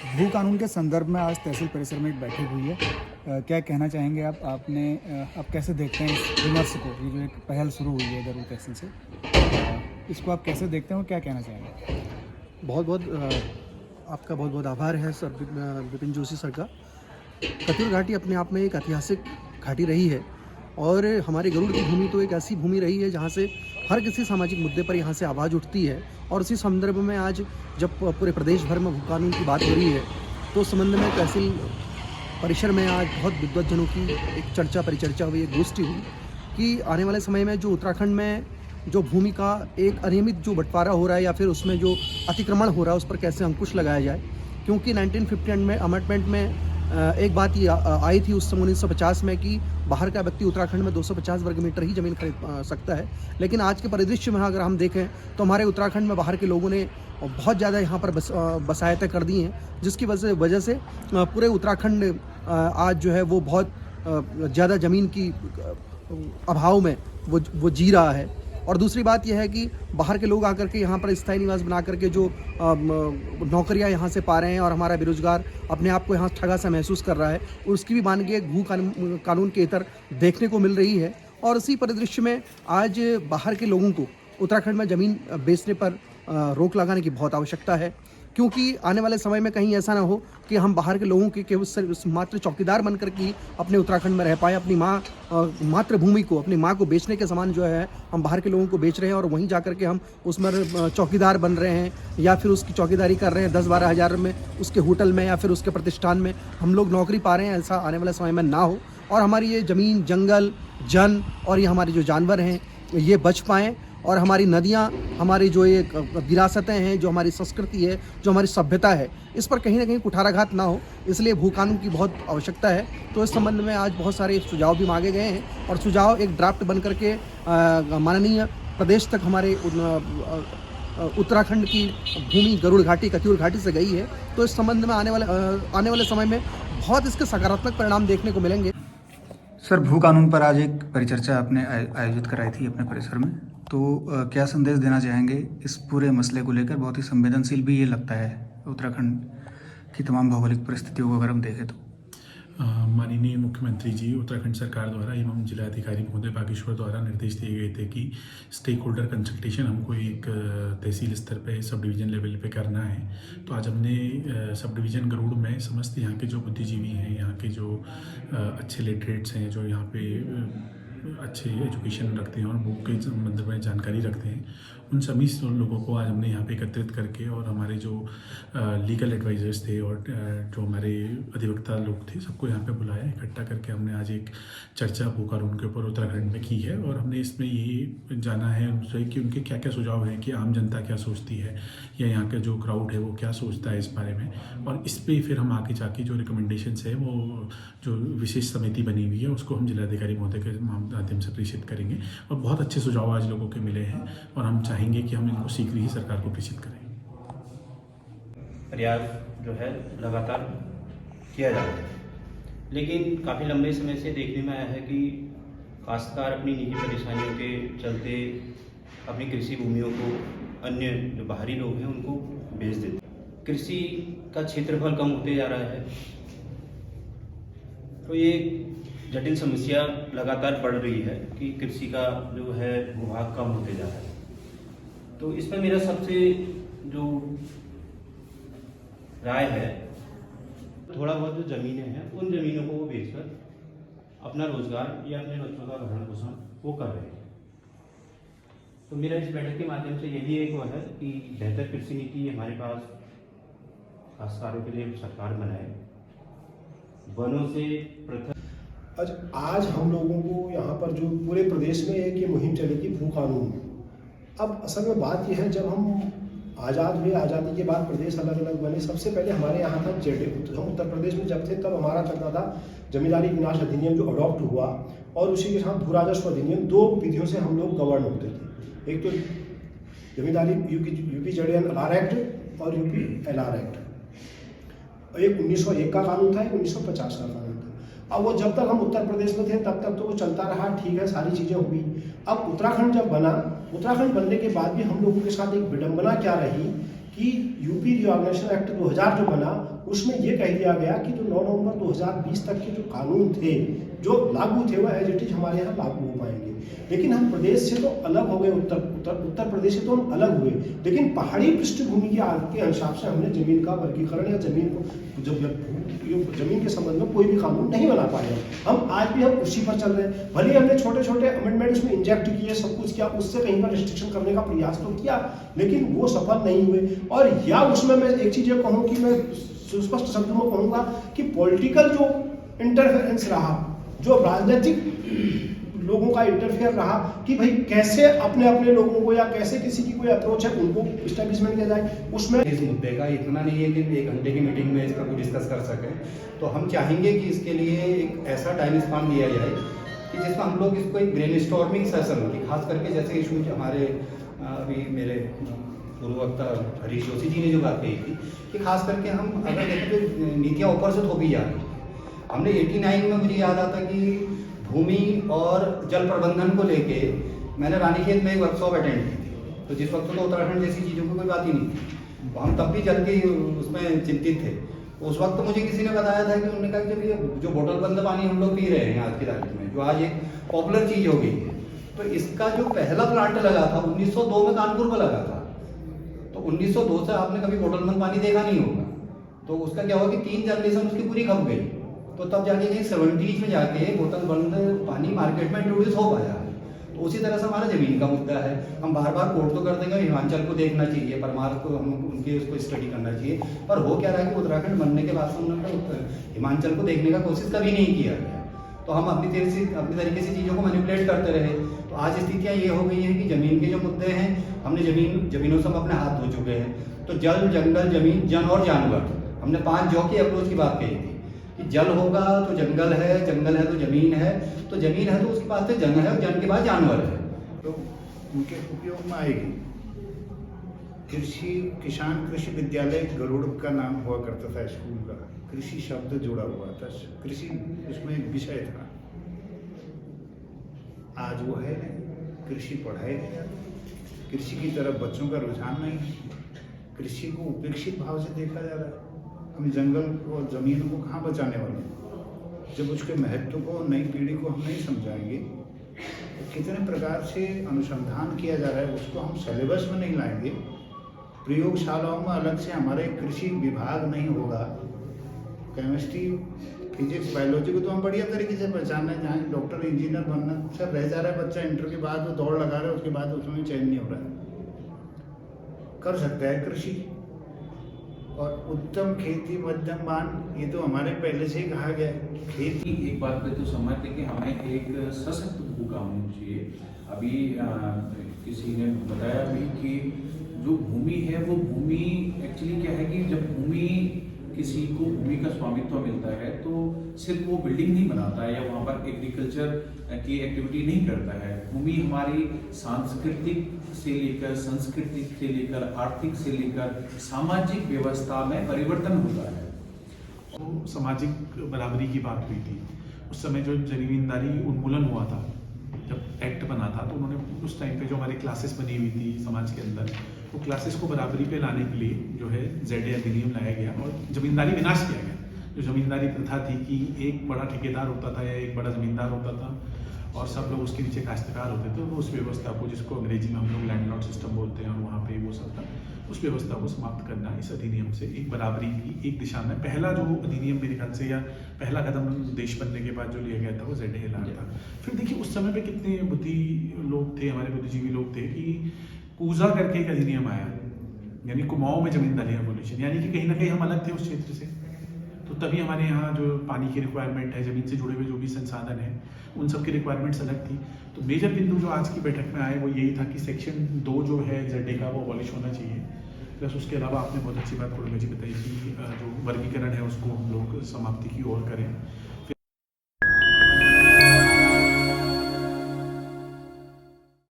भू कानून के संदर्भ में आज तहसील परिसर में एक बैठक हुई है। क्या कहना चाहेंगे आप? आप कैसे देखते हैं इस विमर्श को? ये जो एक पहल शुरू हुई है दरूर तहसील से, इसको आप कैसे देखते हैं और क्या कहना चाहेंगे? बहुत बहुत आपका बहुत बहुत आभार है सर, विपिन जोशी सर का। कतियूर घाटी अपने आप में एक ऐतिहासिक घाटी रही है और हमारे गरुड़ की भूमि तो एक ऐसी भूमि रही है जहाँ से हर किसी सामाजिक मुद्दे पर यहाँ से आवाज़ उठती है। और इसी संदर्भ में आज जब पूरे प्रदेश भर में भू कानून की बात हो रही है तो उस संबंध में तहसील परिसर में आज बहुत विद्वज्जनों की एक चर्चा परिचर्चा हुई, एक गोष्ठी हुई कि आने वाले समय में जो उत्तराखंड में जो भूमि का एक अनियमित जो बंटवारा हो रहा है या फिर उसमें जो अतिक्रमण हो रहा है उस पर कैसे अंकुश लगाया जाए। क्योंकि 1950 में अमेंडमेंट में एक बात ये आई थी उस समय 1950 में कि बाहर का व्यक्ति उत्तराखंड में 250 वर्ग मीटर ही ज़मीन खरीद सकता है। लेकिन आज के परिदृश्य में अगर हम देखें तो हमारे उत्तराखंड में बाहर के लोगों ने बहुत ज़्यादा यहाँ पर बसायतें कर दी हैं, जिसकी वजह से पूरे उत्तराखंड आज जो है वो बहुत ज़्यादा ज़मीन की अभाव में वो जी रहा है। और दूसरी बात यह है कि बाहर के लोग आकर के यहाँ पर स्थायी निवास बना करके जो नौकरियाँ यहाँ से पा रहे हैं और हमारा बेरोजगार अपने आप को यहाँ ठगा सा महसूस कर रहा है, उसकी भी मान के भू कानून के इतर देखने को मिल रही है। और इसी परिदृश्य में आज बाहर के लोगों को उत्तराखंड में ज़मीन बेचने पर रोक लगाने की बहुत आवश्यकता है। क्योंकि आने वाले समय में कहीं ऐसा ना हो कि हम बाहर के लोगों के केवल मात्र चौकीदार बनकर के अपने उत्तराखंड में रह पाए, अपनी मातृभूमि को, अपनी माँ को बेचने के समान जो है हम बाहर के लोगों को बेच रहे हैं और वहीं जाकर के हम उसमें चौकीदार बन रहे हैं या फिर उसकी चौकीदारी कर रहे हैं 10-12 हज़ार में उसके होटल में या फिर उसके प्रतिष्ठान में हम लोग नौकरी पा रहे हैं। ऐसा आने वाले समय में ना हो और हमारी ये ज़मीन, जंगल, जन और ये हमारे जो जानवर हैं ये बच पाएँ और हमारी नदियाँ, हमारी जो ये विरासतें हैं, जो हमारी संस्कृति है, जो हमारी सभ्यता है, इस पर कहीं ना कहीं कुठाराघात ना हो, इसलिए भू कानून की बहुत आवश्यकता है। तो इस संबंध में आज बहुत सारे सुझाव भी मांगे गए हैं और सुझाव एक ड्राफ्ट बन करके माननीय प्रदेश तक हमारे उत्तराखंड की भूमि गरुड़ घाटी, कतियूर घाटी से गई है। तो इस संबंध में आने वाले समय में बहुत इसके सकारात्मक परिणाम देखने को मिलेंगे। सर, भू कानून पर आज एक परिचर्चा आपने आयोजित कराई थी अपने परिसर में, तो क्या संदेश देना चाहेंगे इस पूरे मसले को लेकर? बहुत ही संवेदनशील भी ये लगता है उत्तराखंड की तमाम भौगोलिक परिस्थितियों को अगर हम देखें तो। माननीय मुख्यमंत्री जी, उत्तराखंड सरकार द्वारा एवं जिलाधिकारी महोदय बागेश्वर द्वारा निर्देश दिए गए थे कि स्टेक होल्डर कंसल्टेशन हमको एक तहसील स्तर पे, सब डिवीज़न लेवल पे करना है। तो आज हमने सब डिवीज़न गरुड़ में समस्त यहाँ के जो बुद्धिजीवी हैं, यहाँ के जो अच्छे लिटरेट्स हैं, जो यहाँ पे अच्छे एजुकेशन रखते हैं और बुक के संबंध में जानकारी रखते हैं, उन सभी लोगों को आज हमने यहाँ पे एकत्रित करके और हमारे जो लीगल एडवाइज़र्स थे और जो हमारे अधिवक्ता लोग थे, सबको यहाँ पे बुलाया, इकट्ठा करके हमने आज एक चर्चा भू कानून के ऊपर उत्तराखंड में की है। और हमने इसमें ये जाना है उनसे कि उनके क्या क्या सुझाव हैं, कि आम जनता क्या सोचती है या यहाँ का जो क्राउड है वो क्या सोचता है इस बारे में, और इस पर फिर हम आगे जाके जो रिकमेंडेशंस है वो जो विशेष समिति बनी हुई है उसको हम जिलाधिकारी महोदय के माध्यम से प्रेषित करेंगे। और बहुत अच्छे सुझाव आज लोगों के मिले हैं और हम चाहेंगे कि हम इनको शीघ्र ही सरकार को प्रेषित करें। प्रयास जो है लगातार किया जा रहा है, लेकिन काफ़ी लंबे समय से देखने में आया है कि काश्तकार अपनी निजी परेशानियों के चलते अपनी कृषि भूमियों को अन्य जो बाहरी लोग हैं उनको बेच देते हैं। कृषि का क्षेत्रफल कम होते जा रहा है, तो ये जटिल समस्या लगातार बढ़ रही है कि कृषि का जो है भूभाग कम होते जा रहा है। तो इसमें मेरा सबसे जो राय है, थोड़ा बहुत जो ज़मीनें हैं उन ज़मीनों को वो बेचकर अपना रोजगार या अपने बच्चों का भरण पोषण वो कर रहे हैं। तो मेरा इस बैठक के माध्यम से यही एक वो है कि बेहतर कृषि नीति हमारे पास काश्तकारों के लिए सरकार बनाए। वनों से पृथक आज हम लोगों को यहाँ पर जो पूरे प्रदेश में एक ये मुहिम चलेगी भू कानून। अब असल में बात यह है, जब हम आज़ाद हुए, आज़ादी के बाद प्रदेश अलग अलग बने, सबसे पहले हमारे यहाँ था हम उत्तर प्रदेश में जब थे तब हमारा चलता था जमींदारी विनाश अधिनियम जो अडॉप्ट हुआ, और उसी के साथ भू राजस्व अधिनियम। दो विधियों से हम लोग गवर्न होते थे, एक तो जमींदारी यूपी ZNLR एक्ट और यूपी LR एक्ट। एक 1901 का कानून था, एक 1950 का कानून था। अब वो जब तक हम उत्तर प्रदेश में थे तब तक तो वो चलता रहा, ठीक है, सारी चीज़ें हुई। अब उत्तराखंड जब बना, उत्तराखंड बनने के बाद भी हम लोगों के साथ एक विडंबना क्या रही कि यूपी रीऑर्गेनाइजेशन एक्ट 2000 जो बना उसमें ये कह दिया गया कि जो 9 नवंबर 2020 तक के जो कानून थे जो लागू थे वह एज इट इज हमारे यहाँ लागू हो पाएंगे। लेकिन हम प्रदेश से तो अलग हो गए, उत्तर प्रदेश से तो हम अलग हुए, लेकिन पहाड़ी पृष्ठभूमि के हिसाब से हमने जमीन का वर्गीकरण या जमीन को जमीन के संबंध में कोई भी कानून नहीं बना पाए। हम आज भी हम उसी पर चल रहे हैं। भले हमने छोटे छोटे अमेंडमेंट उसमें इंजेक्ट किए, सब कुछ किया, उससे कहीं पर रिस्ट्रिक्शन करने का प्रयास तो किया, लेकिन वो सफल नहीं हुए। और या उसमें मैं एक चीज़ ये कहूँ कि मैं सुस्पष्ट शब्दों में कहूँगा कि पॉलिटिकल जो इंटरफेरेंस रहा, जो राजनीतिक लोगों का इंटरफेयर रहा कि भाई कैसे अपने अपने लोगों को या कैसे किसी की कोई अप्रोच है उनको इस्टेब्लिशमेंट किया जाए, उसमें इस मुद्दे का इतना नहीं है कि 1 घंटे की मीटिंग में इसका कुछ डिस्कस कर सकें। तो हम चाहेंगे कि इसके लिए एक ऐसा टाइम स्पान दिया जाए कि जिसमें हम लोग इसको एक ब्रेनस्टॉर्मिंग सेशन की, खास करके जैसे इशूज हमारे अभी मेरे पूर्व वक्ता हरीश जोशी जी ने जो बात कही थी कि खास करके हम अगर देखें तो नीतियाँ ऊपर से थोपी जा रही। हमने 89 में, मुझे याद आता कि भूमि और जल प्रबंधन को लेके मैंने रानीखेत में एक वर्कशॉप अटेंड की थी। तो जिस वक्त तो उत्तराखंड जैसी चीज़ों की कोई बात ही नहीं थी, हम तब भी जल के उसमें चिंतित थे। उस वक्त मुझे किसी ने बताया था कि उन्होंने कहा कि जब ये जो बोतल बंद पानी हम लोग पी रहे हैं आज की तारीख में, जो आज एक पॉपुलर चीज़ हो गई है, तो इसका जो पहला प्लांट लगा था 1902 में कानपुर में लगा था। तो 1902 से आपने कभी बोतल बंद पानी देखा नहीं होगा। तो उसका क्या हुआ कि 3 जनरेशन उसकी पूरी खप गई। तो तब जाके कहीं 70s में जाके बोतल बंद पानी मार्केट में इंट्रोड्यूस हो पाया है। तो उसी तरह से हमारा ज़मीन का मुद्दा है। हम बार बार कोर्ट तो कर देंगे, हिमाचल को देखना चाहिए, परमार को हम उनके उसको स्टडी करना चाहिए, पर हो क्या रहा है कि उत्तराखंड बनने के बाद से उन्होंने हिमाचल को देखने का कोशिश कभी नहीं किया गया। तो हम अपनी तरीके से चीज़ों को मैनिपुलेट करते रहे। तो आज स्थितियाँ ये हो गई हैं कि ज़मीन के जो मुद्दे हैं, हमने ज़मीनों से हम अपने हाथ धो चुके हैं। तो जल, जंगल, ज़मीन, जन और जानवर, हमने 5 जॉ की अप्रोच की बात कही थी कि जल होगा तो जंगल है, जंगल है तो जमीन है, तो जमीन है तो उसके बाद से जन है, और जन के बाद जानवर है, तो उनके उपयोग में आएगी। किसान कृषि विद्यालय गरुड़ का नाम हुआ करता था स्कूल का, कृषि शब्द जुड़ा हुआ था, कृषि उसमें एक विषय था। आज वो है नहीं, कृषि पढ़ाई नहीं जाती, कृषि की तरफ बच्चों का रुझान नहीं, कृषि को उपेक्षित भाव से देखा जा रहा है। हम जंगल और ज़मीन को कहाँ बचाने वाले हैं? जब उसके महत्व को नई पीढ़ी को हम नहीं समझाएंगे, तो कितने प्रकार से अनुसंधान किया जा रहा है उसको हम सिलेबस में नहीं लाएंगे, प्रयोगशालाओं में अलग से हमारे कृषि विभाग नहीं होगा, केमिस्ट्री, फिजिक्स, बायोलॉजी को तो हम बढ़िया तरीके से पहचान रहे हैं। जहाँ डॉक्टर, इंजीनियर बनना सब रह जा रहा है बच्चा, इंटर के बाद वो दौड़ लगा रहा है, उसके बाद उसमें चयन नहीं हो रहा है। कर सकता है कृषि और उत्तम खेती, मध्यम मान, ये तो हमारे पहले से ही कहा गया है। खेती एक बात पे तो समझ थे कि हमें एक सशक्त भू कानून चाहिए। अभी किसी ने बताया भी कि जो भूमि है वो भूमि एक्चुअली क्या है कि जब भूमि किसी को भूमि का स्वामित्व मिलता है तो सिर्फ वो बिल्डिंग नहीं बनाता है या वहाँ पर एग्रीकल्चर की एक्टिविटी नहीं करता है। भूमि हमारी सांस्कृतिक से लेकर, सांस्कृतिक से लेकर, आर्थिक से लेकर सामाजिक व्यवस्था में परिवर्तन होता है। तो सामाजिक बराबरी की बात हुई थी उस समय, जो जमींदारी उन्मूलन हुआ था, जब एक्ट बना था, तो उन्होंने उस टाइम पे जो हमारी क्लासेस बनी हुई थी समाज के अंदर, वो क्लासेस को बराबरी पे लाने के लिए जो है ZA अधिनियम लाया गया और जमींदारी विनाश किया गया। जो जमींदारी प्रथा थी कि एक बड़ा ठेकेदार होता था या एक बड़ा जमींदार होता था और सब लोग उसके नीचे काश्तकार होते थे, तो उस व्यवस्था को, जिसको अंग्रेजी में हम लोग लैंडलॉर्ड सिस्टम बोलते हैं और वहाँ पे वो सब था, उस व्यवस्था को समाप्त करना इस अधिनियम से एक बराबरी की एक दिशा में पहला जो अधिनियम मेरे ख्याल से या पहला कदम देश बनने के बाद जो लिया गया था वो ZA लाया था। फिर देखिए उस समय पे कितने बुद्धि लोग थे, हमारे बुद्धिजीवी लोग थे कि कूजा करके एक अधिनियम आया, यानी कुमाऊं में जमींदारी एबोलिशन, यानी कि कहीं ना कहीं हम अलग थे उस क्षेत्र से। तो तभी हमारे यहाँ जो पानी की रिक्वायरमेंट है, ज़मीन से जुड़े हुए जो भी संसाधन हैं, उन सब की रिक्वायरमेंट्स अलग थी। तो मेजर बिंदु जो आज की बैठक में आए वो यही था कि सेक्शन 2 जो है ZA का वो अबॉलिश होना चाहिए। प्लस उसके अलावा आपने बहुत अच्छी बात कुर्मे जी बताई कि जो वर्गीकरण है उसको हम लोग समाप्ति की ओर करें।